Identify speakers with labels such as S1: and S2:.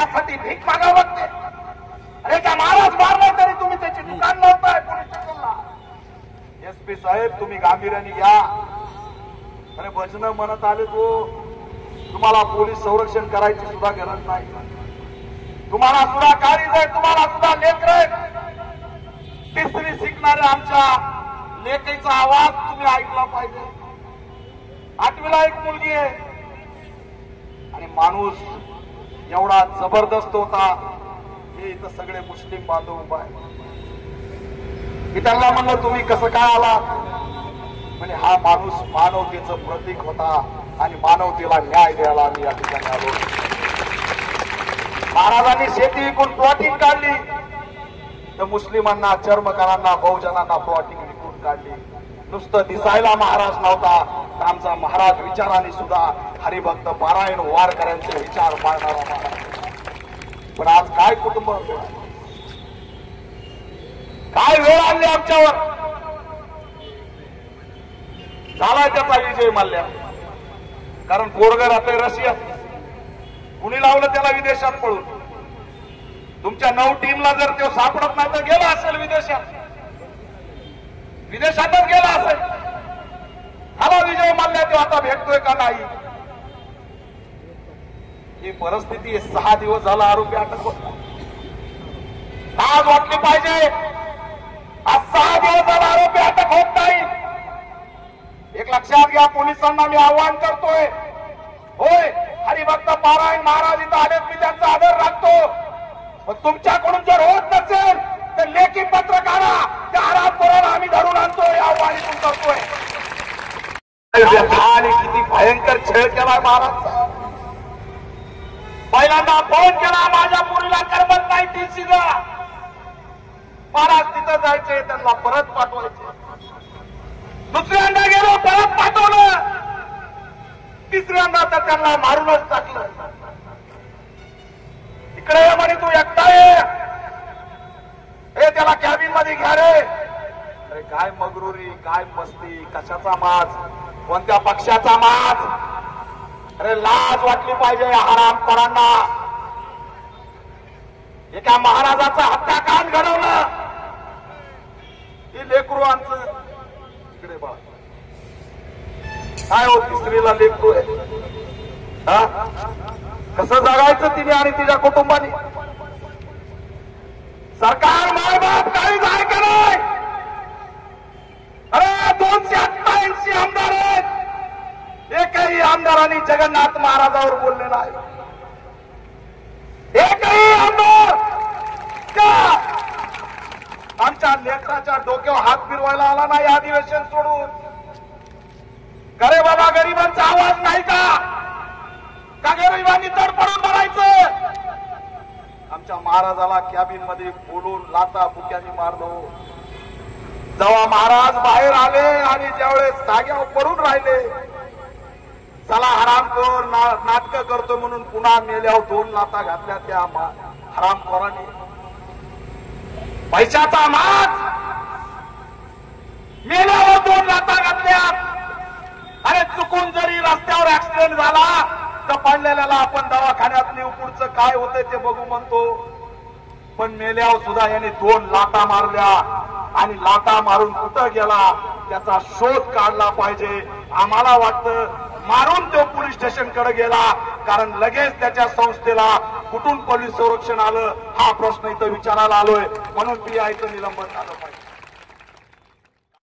S1: खाण्यासाठी भीक मागावं लागते. अरे का महाराज मारला तरी तुम्ही त्याची दुकान लावताय पोलीस स्टेशनला. एसपी साहेब तुम्ही गांभीर्याने घ्या. अरे भजन म्हणत आले तो तुम्हाला पोलीस संरक्षण करायची सुद्धा गरज नाही. तुम्हाला सुद्धा काळीज आहे, तुम्हाला सुद्धा लेकर आहे. तिसरी शिकणाऱ्या आमच्या लेकीचा आवाज तुम्ही ऐकला पाहिजे. 8वीला एक मुलगी आहे आणि माणूस एवढा जबरदस्त होता. हे इथं सगळे मुस्लिम बांधव उभा आहे. मी त्यांना म्हणलं तुम्ही कसं काय आला. म्हणजे हा माणूस मानवतेचं प्रतीक होता आणि मानवतेला न्याय द्यायला आम्ही या ठिकाणी आलो. महाराजांनी शेती विकून प्लॉटिंग काढली तर मुस्लिमांना, चर्मकारांना, बहुजनांना प्लॉटिंग विकून काढली. नुसतं दिसायला महाराज नव्हता तर आमचा महाराज विचाराने सुद्धा हरिभक्त पारायण वारकऱ्यांचे विचार पाळणारा महाराज. पण आज काय कुटुंब, काय वेळ आणली आमच्यावर. झालाय त्याचा विजय माल्ल्या. कारण पोरग राहतोय रशिया. कुणी लावलं त्याला विदेशात पळून. तुमच्या 9 टीमला जर तो सापडत नाही तर गेला असेल विदेशात. विदेशातच गेला असेल. झाला विजय माल्ल्या. तो आता भेटतोय का नाही. ही परिस्थिती 6 दिवस झाला आरोपी अटक होत. आज वाटली पाहिजे. आज 6 दिवस झाला आरोपी अटक होत नाही. एक लक्षात घ्या, पोलिसांना मी आवाहन करतोय. होय, हरिभक्त पारायण महाराज इथं आलेत, मी त्यांचा आदर राखतो. पण तुमच्याकडून जर होत नसेल तर लेखी पत्र काढा. त्या हरामखोराला आम्ही धरून आणतोय, आव्हान इथून करतोय. आणि किती भयंकर छळ केलाय महाराजचा. पहिल्यांदा फोन केला, माझ्या मुलीला करमत नाही टीसीला. महाराज तिथं जायचंय, त्यांना परत पाठवायचे. दुसऱ्यांदा गेलो, परत पाठवलं. तिसऱ्यांदा तर त्यांना मारूनच टाकलं. इकडे म्हणे तू एकटा आहे, हे त्याला कॅबिन मध्ये घ्या रे. अरे काय मगरुरी, काय मस्ती, कशाचा माज, कोणत्या पक्षाचा माज. अरे लाज वाटली पाहिजे हरामखोरांना. एका महाराजाचा हत्याकांड घडवलं. हे लेकरू आमचं इकडे बघा काय हो, तिसरीला लेकरू आहे. कसं जगायचं तिने आणि तिच्या कुटुंबाने. सरकार मायबाप काहीच आहे का नाही. अरे 288 आमदार आहेत. एकही आमदारांनी जगन्नाथ महाराजावर बोलले नाही. एकही आमदार का आमच्या लेकराच्या डोक्यावर हात फिरवायला आला नाही अधिवेशन सोडून. अरे बाबा, गरिबांचा आवाज नाही का गरिबांनी तडपडून मारायचं. आमच्या महाराजाला कॅबिन मध्ये बोलून लाता बुक्यानी मारलो. जेव्हा महाराज बाहेर आले आणि ज्यावेळेस जाग्यावर पडून राहिले, चला हरामखोर नाटक करतो म्हणून पुन्हा मेल्यावर 2 लाता घातल्या त्या हरामखोरांनी. पैशाचा माज, मेल्यावर 2 लाता घातल्या. अरे चुकून जरी रस्त्यावर ऍक्सिडेंट झाला तर पडलेल्याला आपण दवाखान्यात नेऊ, पुढचं काय होतंय ते बघू म्हणतो. पण मेल्यावर सुद्धा याने 2 लाता मारल्या आणि लाता मारून कुठं गेला त्याचा शोध काढला पाहिजे. आम्हाला वाटतं मारून तो पोलीस स्टेशन कडे गेला, कारण लगेच त्याच्या संस्थेला कुठून पोलीस संरक्षण आलं हा प्रश्न इथं विचारायला आलोय. म्हणून पीआयचं निलंबन झालं पाहिजे.